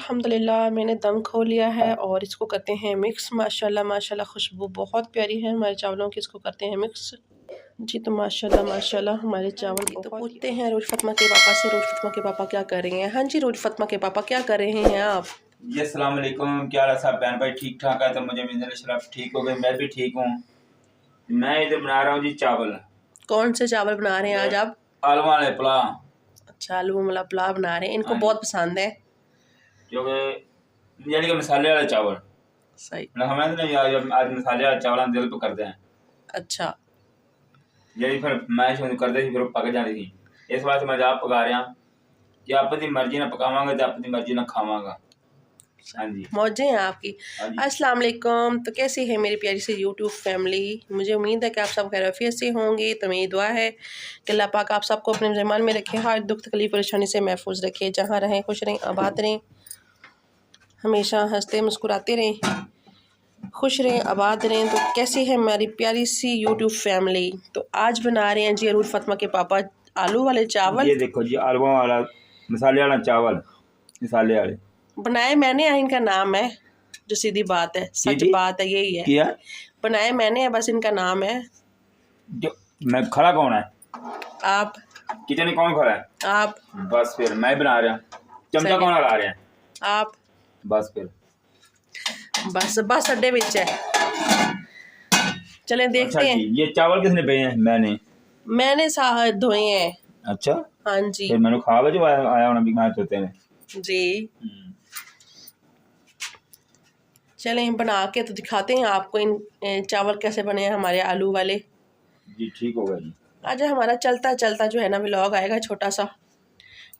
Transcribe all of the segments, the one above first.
अल्हम्दुलिल्लाह मैंने दम खो लिया है और इसको करते हैं मिक्स। माशाल्लाह माशाल्लाह खुशबू बहुत प्यारी है हमारे चावलों की। इसको करते हैं मिक्स जी। तो माशाल्लाह माशाल्लाह हमारे चावल तो पूछते हैं रोज फतमा के पापा से, रोज फतमा के पापा क्या कर रहे हैं। हाँ जी रोज फतमा के पापा क्या कर रहे हैं आप? जी अस्सलाम वालेकुम, क्या हाल है सब बहन भाई? ठीक ठाक है? तो मुझे आप ठीक हो गए, मैं भी ठीक हूँ। मैं इधर बना रहा हूँ जी चावल। कौन से चावल बना रहे हैं आज आप? आलू वाले पुलाव। अच्छा आलू वाला पुलाव बना रहे हैं, इनको बहुत पसंद है क्योंकि यानी कि मसाले वाले चावल सही हमें आज मसाले वाले चावल दिल पे करते हैं। अच्छा यही फिर मैं करते फिर पक जाती थी, इस वास्ते मैं आप पका रहा कि आप अपनी मर्जी ना पकावांगा तो अपनी मर्जी ना खावांगा। हाँ जी मौजें हैं आपकी। अस्सलाम वालेकुम। तो कैसी है मेरी प्यारी सी यूट्यूब फैमिली? मुझे उम्मीद है कि आप सब खैरियत से होंगे। तो मेरी दुआ है कि अल्लाह पाक आप सबको अपने ज़मान में रखे, हर दुख तकलीफ परेशानी से महफूज रखे, जहाँ रहें खुश रहें आबाद रहें, हमेशा हंसते मुस्कुराते रहें, खुश रहें आबाद रहें। तो कैसी है हमारी प्यारी सी यूट्यूब फैमिली? तो आज बना रहे हैं जी अरूज फतमा के पापा आलू वाले चावल। ये देखो जी आलू वाला मसाले वाला चावल, मसाले वाले बनाए मैंने, इनका नाम है, जो सीधी बात है, सच बात है, यही है। क्या बनाए मैंने है, बस इनका नाम है। जो मैं खड़ा कौन है? आप। किचन में कौन खड़ा है? आप। बस फिर मैं बना रहा। चमचा कौन लगा रहे हैं? आप। बस फिर बस अड्डे बिच है। चलें देखते हैं। ये चावल किसने भेजे हैं? मैंने धोए हैं। अच्छा हाँ जी फिर मैंने खा जो आया होना भी होते हैं जी। चलें बना के तो दिखाते हैं आपको इन चावल कैसे बने हैं हमारे आलू वाले जी। ठीक होगा जी। आज हमारा चलता चलता जो है ना व्लॉग आएगा छोटा सा,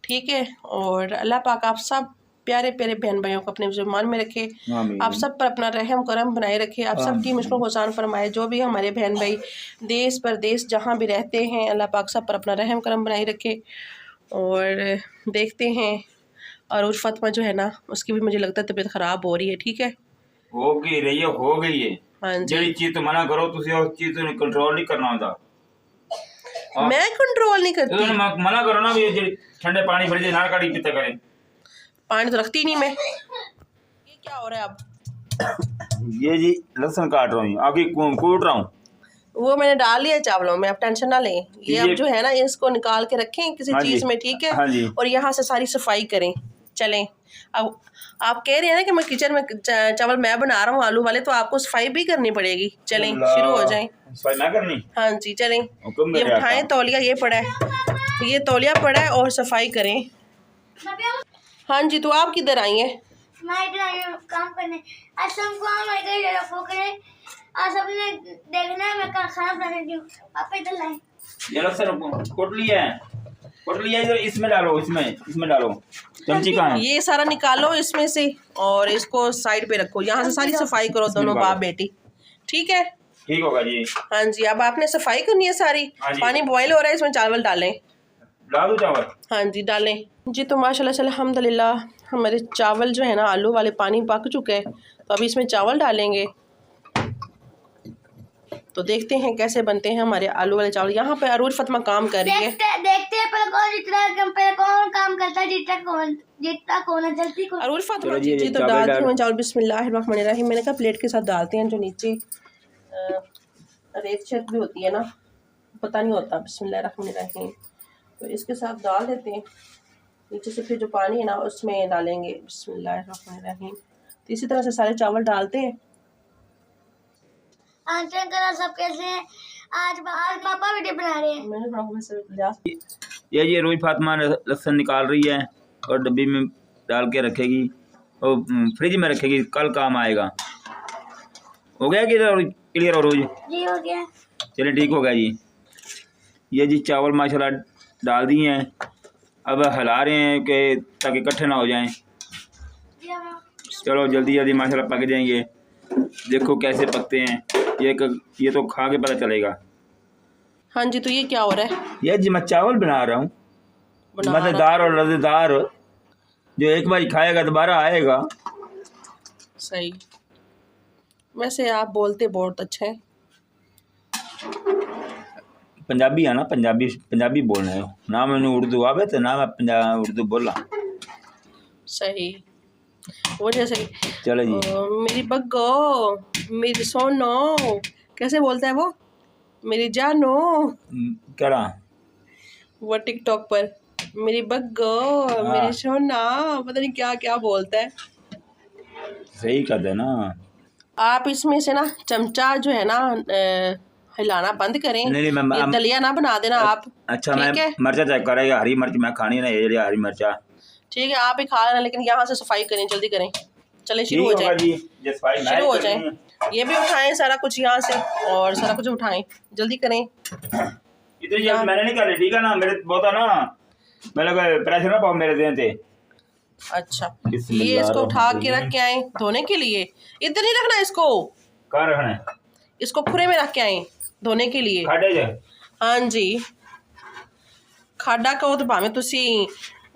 ठीक है। और अल्लाह पाक आप सब प्यारे प्यारे बहन भाइयों को अपने ज़ुबान में रखे, आप सब पर अपना रहम करम बनाए रखे, आप सब की मुश्किलों को आसान फरमाए। जो भी हमारे बहन भाई देश परदेश जहाँ भी रहते हैं, अल्लाह पाक सब पर अपना रहम करम बनाए रखे। और देखते हैं और उस फतमा जो है ना उसकी भी मुझे लगता है तबीयत ख़राब हो रही है, ठीक है। हो गई रही है, हो गई है। हाँ जी। जेडी चीज तो मना करो तुसी उस चीज को कंट्रोल नहीं करना होता। मैं कंट्रोल नहीं करती। तो मना करो ना भी ये ठंडे पानी फ्रिज ना काटी पीते करें। पानी तो रखती नहीं मैं। ये क्या हो रहा है अब? ये जी लहसुन काट रहा हूँ, आगे कूट रहा हूँ। वो मैंने डाल लिया चावलों में, आप टेंशन ना लें। ये अब जो है ना इसको निकाल के रखें किसी चीज़ में, ठीक है। हाँ जी। और यहाँ से सारी सफाई करें। चलें अब आप कह रहे हैं ना कि मैं किचन में चावल मैं बना रहा हूँ आलू वाले, तो आपको सफाई भी करनी पड़ेगी। चलें शुरू हो जाएं। सफाई ना करनी? हाँ जी चलें। ये उठाएं तौलिया, ये पड़ा है, ये तौलिया पड़ा है और सफाई करें। हाँ जी तो आप किधर आई हैं? मैं इधर आई हूँ काम करने। आज सबको इधर फोकरे, आज सबने देखना है मैं खाना बना रही हूँ। आप इधर लाए। ये लहसुन कोट लिया है, कोट लिया है, इसमें डालो, इसमें डालो। चमची कहाँ है? ये सारा निकालो इसमें से और इसको साइड पे रखो। यहाँ से सारी सफाई करो दोनों बाप बेटी, ठीक है। ठीक होगा जी। हाँ जी अब आपने सफाई करनी है सारी। पानी बॉईल हो रहा है, इसमें चावल डालें। डाल दो चावल? हाँ जी डालें जी। तो माशाल्लाह से अल्हम्दुलिल्लाह हमारे चावल जो है ना आलू वाले पानी पक चुके हैं, तो अभी इसमें चावल डालेंगे। तो देखते हैं कैसे बनते हैं हमारे आलू वाले चावल। यहाँ पे अरूज फतमा काम कर रही है। देखते हैं कौन काम करता है, जीतता कौन है, जल्दी कौन। अरूज फतमा जी तो डालते हैं चावल। बिस्मिल्लाहिर्रहमानिर्रहीम। मैंने कहा प्लेट के साथ डालते हैं, जो नीचे रेत शेत भी होती है ना, पता नहीं होता। बिस्मिल्लाहिर्रहमानिर्रहीम। तो इसके साथ डाल देते हैं नीचे से, फिर जो पानी है ना उसमें डालेंगे। बिस्मिल्लाहिर्रहमानिर्रहीम। तो इसी तरह से सारे चावल डालते हैं। सब कैसे हैं? आज पापा वीडियो बना रहे हैं। ये रोज फातिमा लहसुन निकाल रही है और डब्बी में डाल के रखेगी और फ्रिज में रखेगी, कल काम आएगा। हो गया क्लियर? और रोज जी हो गया। चलिए ठीक हो गया जी। ये जी चावल माशाल्लाह डाल दिए हैं, अब हिला रहे हैं कि ताकि इकट्ठे ना हो जाएं। चलो जल्दी जल्दी माशाल्लाह पक जाएंगे। देखो कैसे पकते हैं, ये तो खा के पता चलेगा। हाँ जी तो ये क्या हो रहा है? ये जी मैं चावल बना रहा हूँ, मज़ेदार और लज़ेदार, जो एक बार खाएगा दोबारा आएगा। सही। वैसे आप बोलते बहुत अच्छे हैं। पंजाबी है ना, पंजाबी बोल रहे हो ना। मैंने उर्दू आवे तो ना मैं उर्दू बोला। सही। वो जैसे चलो जी। मेरी बग्गो, मेरी सोनो, कैसे बोलता है वो, मेरी जानो, क्या वो टिकटॉक पर मेरी बग्गो, मेरी सोना, पता नहीं क्या क्या बोलता है। सही कर देना। आप इसमें से ना चमचा जो है ना हिलाना बंद करें, नहीं ये मैं दलिया ना बना देना आप। अच्छा मैं ठीक है मिर्चा चेक करेगा, हरी मिर्च मैं खानी है ना, ये हरी मिर्चा। ठीक है, आप ही खा लेना, लेकिन यहाँ से सफाई करें, जल्दी करें। चलें शुरू ठीक हो होगा जाए, जी, ये सफाई मैं शुरू हो करनी जाए। है। ये भी उठाएं सारा कुछ यहाँ से, और सारा कुछ उठाएं, जल्दी करें। इतनी जल्दी मैंने नहीं करी, ठीक है ना, मेरे बहुत है ना, मेरे को प्रेशर ना पाओ मेरे देन थे। अच्छा, ये इसको उठा के रख के आए धोने के लिए। इधर नहीं रखना इसको, कहाँ रखना है? इसको खुरे में रख के आए धोने के लिए। खाडे जे हाँ जी, खाडा कहो तो भावे तुसी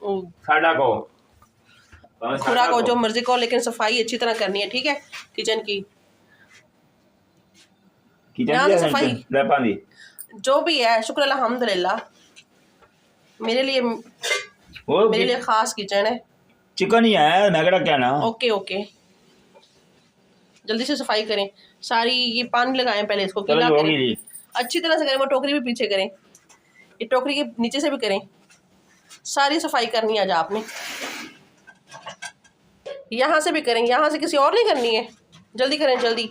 खाडा को खुरा को, जो मर्जी को, लेकिन सफाई अच्छी तरह करनी है, ठीक है। किचन की यहाँ से सफाई दी जो भी है, शुक्र अल्हम्दुलिल्लाह। मेरे लिए खास किचन है। चिकन ही है, नगड़ा क्या ना। ओके ओके, जल्दी से सफाई करें सारी। ये पानी लगाएं पहले, इसको गीला करें अच्छी तरह से करें। वो टोकरी भी पीछे करें, ये टोकरी के नीचे से भी करें, सारी सफाई करनी है आज आपने। यहाँ से भी करें, यहाँ से किसी और नहीं करनी है, जल्दी करें जल्दी।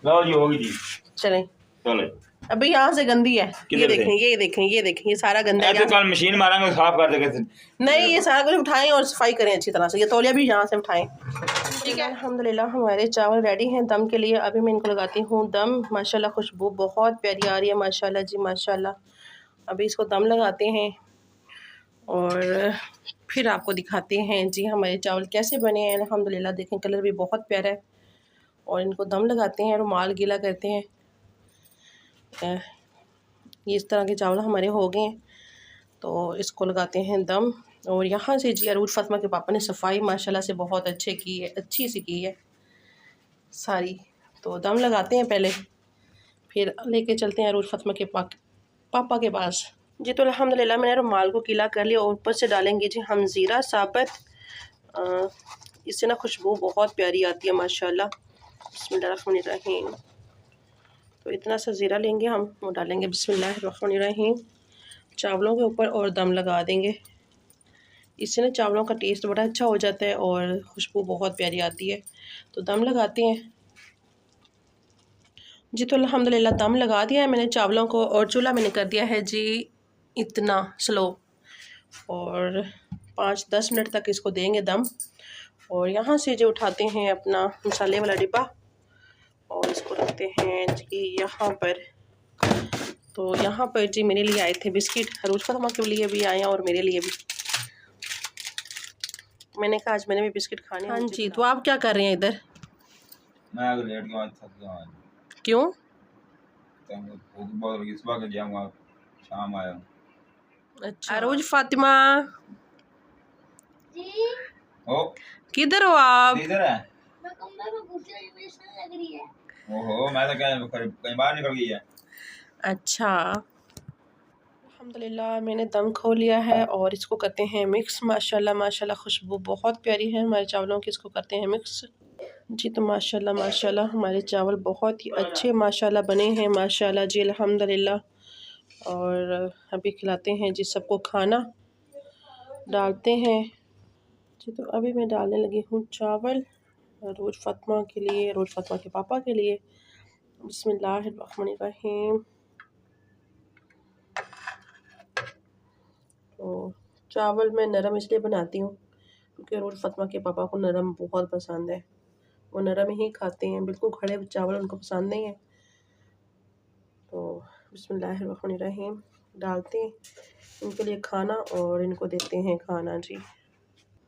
लो जी, होगी जी। चलें, चलो अभी यहाँ से गंदी है, ये देखें ये देखें ये देखें, ये सारा गंदा है। तो कल मशीन मारेंगे, साफ कर देंगे। नहीं, ये सारा कुछ उठाएं और सफाई करें अच्छी तरह से। ये तौलिया भी यहाँ से उठाएं, ठीक है। अल्हम्दुलिल्लाह हमारे चावल रेडी हैं दम के लिए। अभी मैं इनको लगाती हूँ दम। माशाल्लाह खुशबू बहुत प्यारी आ रही है, माशाल्लाह जी माशाल्लाह। अभी इसको दम लगाते हैं और फिर आपको दिखाते हैं जी हमारे चावल कैसे बने हैं। अल्हम्दुलिल्लाह देखें कलर भी बहुत प्यारा है। और इनको दम लगाते हैं, रुमाल गीला करते हैं। ये इस तरह के चावल हमारे हो गए हैं, तो इसको लगाते हैं दम। और यहाँ से जी अरूज फातिमा के पापा ने सफाई माशाल्लाह से बहुत अच्छी सी की है सारी। तो दम लगाते हैं पहले, फिर लेके चलते हैं अरूज फातिमा के पापा के पास जी। तो अल्हम्दुलिल्लाह मैंने रुमाल को गीला कर लिया और ऊपर से डालेंगे जी हम ज़ीरा साबुत। इससे ना खुशबू बहुत प्यारी आती है माशाल्लाह। बिस्मिल्लाहिर्रहमानिर्रहीम। तो इतना सा ज़ीरा लेंगे हम, वो डालेंगे बिस्मिल्लाहिर्रहमानिर्रहीम चावलों के ऊपर और दम लगा देंगे। इससे ना चावलों का टेस्ट बड़ा अच्छा हो जाता है और खुशबू बहुत प्यारी आती है। तो दम लगाते हैं जी। तो अल्हम्दुलिल्लाह दम लगा दिया है मैंने चावलों को, और चूल्हा मैंने कर दिया है जी इतना स्लो, और 5-10 मिनट तक इसको देंगे दम। और यहाँ से जो उठाते हैं अपना मसाले वाला डिब्बा और इसको रखते हैं जी यहाँ पर। तो यहाँ पर जी मेरे लिए आए थे बिस्किट, अरूज फातिमा के लिए भी आए हैं और मेरे लिए भी। मैंने कहा आज मैंने भी बिस्किट खाने। हाँ जी, तो आप क्या कर रहे हैं इधर? मैं अगर लेट गया थक गया। क्यों? तो बहुत लगी, सुबह के जाऊंगा, शाम आया। अच्छा, अरूज फातिमा जी ओ किधर हो आप? इधर है। मैं कमरे में घुसी हुई, मुझे ठंड लग रही है। ओहो, मैं तो कहीं बाहर निकल गई है। अच्छा, अल्हम्दुलिल्लाह मैंने दम खोल लिया है और इसको करते हैं मिक्स। माशाल्लाह माशाल्लाह खुशबू बहुत प्यारी है हमारे चावलों की। इसको करते हैं मिक्स जी। तो माशाल्लाह माशाल्लाह हमारे चावल बहुत ही अच्छे माशाल्लाह बने हैं माशाल्लाह जी अल्हम्दुलिल्लाह। और अभी खिलाते हैं जी सबको खाना, डालते हैं जी। तो अभी मैं डालने लगी हूँ चावल अरूज फातिमा के लिए, अरूज फातिमा के पापा के लिए। बिस्मिल्लाहिर्रहमानिर्रहीम। तो चावल मैं नरम इसलिए बनाती हूँ क्योंकि अरूज फातिमा के पापा को नरम बहुत पसंद है, वो नरम ही खाते हैं, बिल्कुल खड़े चावल उनको पसंद नहीं है। तो बिस्मिल्लाहिर्रहमानिर्रहीम डालते हैं इनके लिए खाना और इनको देते हैं खाना जी।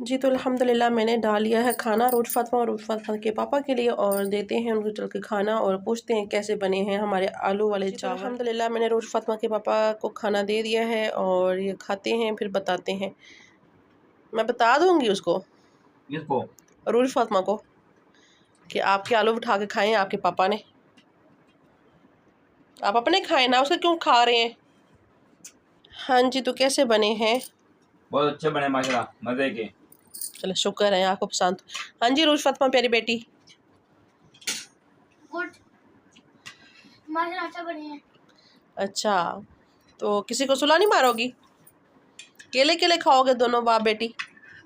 तो अल्हम्दुलिल्लाह मैंने डाल लिया है खाना अरूज फातिमा के पापा के लिए, और देते हैं उनको चल के खाना और पूछते हैं कैसे बने हैं हमारे आलू वाले चावल। अल्हम्दुलिल्लाह मैंने अरूज फातिमा के पापा को खाना दे दिया है और ये खाते हैं फिर बताते हैं। मैं बता दूंगी उसको, किसको? अरूज फातिमा को, कि आपके आलू उठा के खाए हैं आपके पापा ने। आप अपने खाए ना, उसका क्यों खा रहे हैं? हाँ जी, तो कैसे बने हैं? बहुत अच्छे बने माशाल्लाह, मजे के। चलो शुक्र है आपको पसंद। हाँ जी रूज फातिमा प्यारी बेटी। गुड माशाल्लाह अच्छा बने हैं। अच्छा तो किसी को सुला नहीं मारोगी? केले केले खाओगे दोनों बाप बेटी?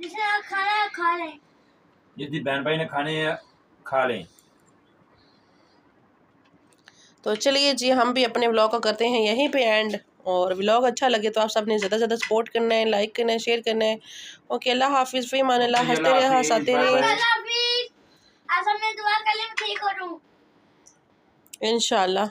जिसे आप खाना है खा लें। जितनी बहन भाई ने खाने हैं खा लें। तो चलिए जी हम भी अपने व्लॉग को करते हैं यहीं पे एंड। और व्लॉग अच्छा लगे तो आप सब ने ज़्यादा से ज़्यादा सपोर्ट करना है, लाइक करना है, शेयर करना है। ओके अल्लाह हाफिज़, फ़ी अमान अल्लाह। हंसते रहे हंसाते रहे अल्लाह हाफिज़। आज हमने दुआ कर ले मैं ठीक हो जाऊं इंशाल्लाह।